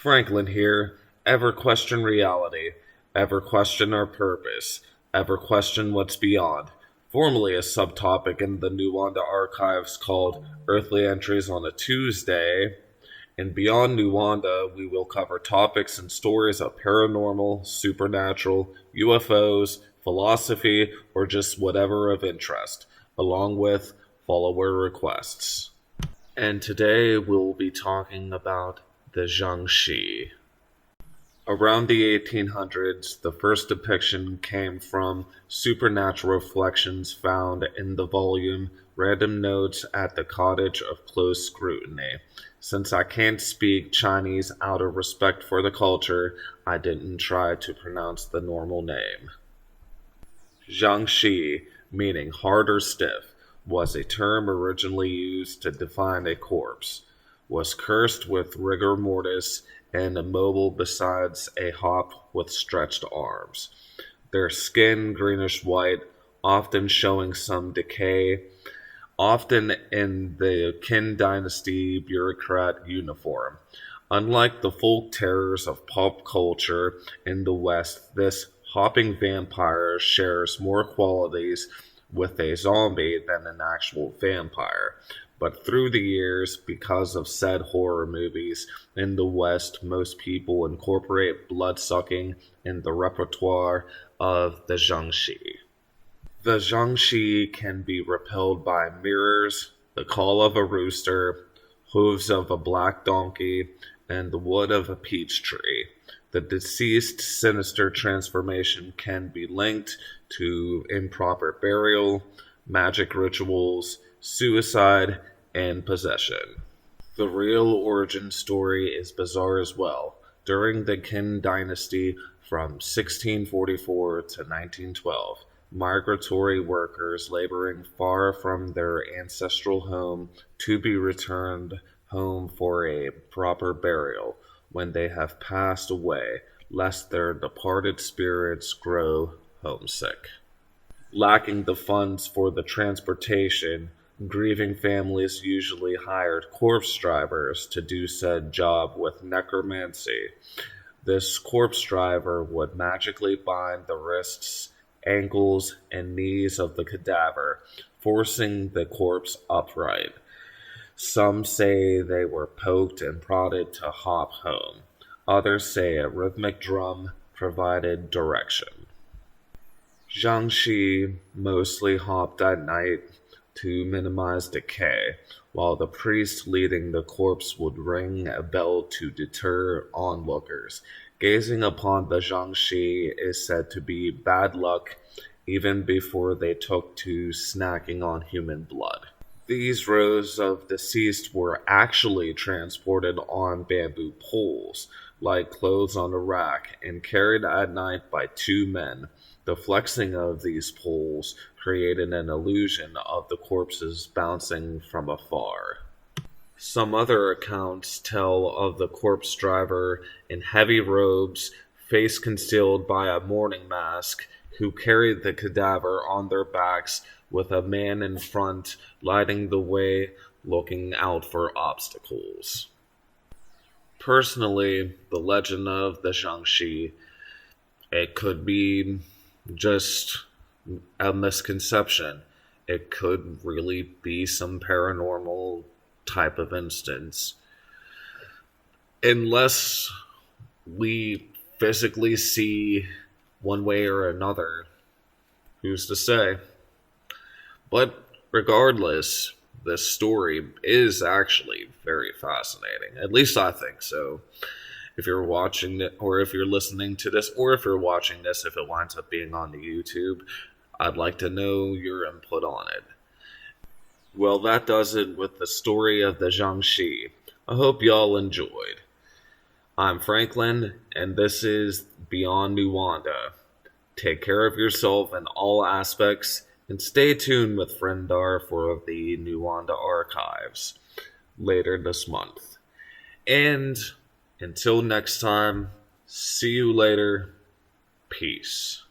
Franklin here. Ever question reality, ever question our purpose, ever question what's beyond. Formerly a subtopic in the Nuanda Archives called Earthly Entries on a Tuesday. And beyond Nuanda, we will cover topics and stories of paranormal, supernatural, UFOs, philosophy, or just whatever of interest, along with follower requests. And today we'll be talking about the Jiangshi. Around the 1800s, the first depiction came from supernatural reflections found in the volume Random Notes at the Cottage of Close Scrutiny. Since I can't speak Chinese out of respect for the culture, I didn't try to pronounce the normal name. Jiangshi, meaning hard or stiff, was a term originally used to define a corpse, was cursed with rigor mortis, and immobile besides a hop with stretched arms. Their skin greenish-white, often showing some decay, often in the Qin Dynasty bureaucrat uniform. Unlike the folk terrors of pop culture in the West, this hopping vampire shares more qualities with a zombie than an actual vampire. But through the years, because of said horror movies, in the West, most people incorporate blood-sucking in the repertoire of the Jiangshi. The Jiangshi can be repelled by mirrors, the call of a rooster, hooves of a black donkey, and the wood of a peach tree. The deceased's sinister transformation can be linked to improper burial, magic rituals, suicide, and possession. The real origin story is bizarre as well. During the Qin Dynasty from 1644 to 1912, migratory workers laboring far from their ancestral home to be returned home for a proper burial when they have passed away, lest their departed spirits grow homesick. Lacking the funds for the transportation, grieving families usually hired corpse drivers to do said job with necromancy. This corpse driver would magically bind the wrists, ankles, and knees of the cadaver, forcing the corpse upright. Some say they were poked and prodded to hop home. Others say a rhythmic drum provided direction. Jiangshi mostly hopped at night to minimize decay, while the priest leading the corpse would ring a bell to deter onlookers. Gazing upon the Jiangshi is said to be bad luck even before they took to snacking on human blood. These rows of deceased were actually transported on bamboo poles, like clothes on a rack, and carried at night by two men. The flexing of these poles created an illusion of the corpses bouncing from afar. Some other accounts tell of the corpse driver in heavy robes, face concealed by a mourning mask, who carried the cadaver on their backs with a man in front lighting the way, looking out for obstacles. Personally, the legend of the Jiangshi, it could be just a misconception. It could really be some paranormal type of instance. Unless we physically see one way or another, who's to say? But regardless, this story is actually very fascinating. At least I think so. If you're watching it, or if you're listening to this, or if you're watching this, if it winds up being on the YouTube, I'd like to know your input on it. Well, that does it with the story of the Jiangshi. I hope y'all enjoyed. I'm Franklin, and this is Beyond Nuanda. Take care of yourself in all aspects, and stay tuned with Fryndarr for the Nuanda Archives later this month. And until next time, see you later. Peace.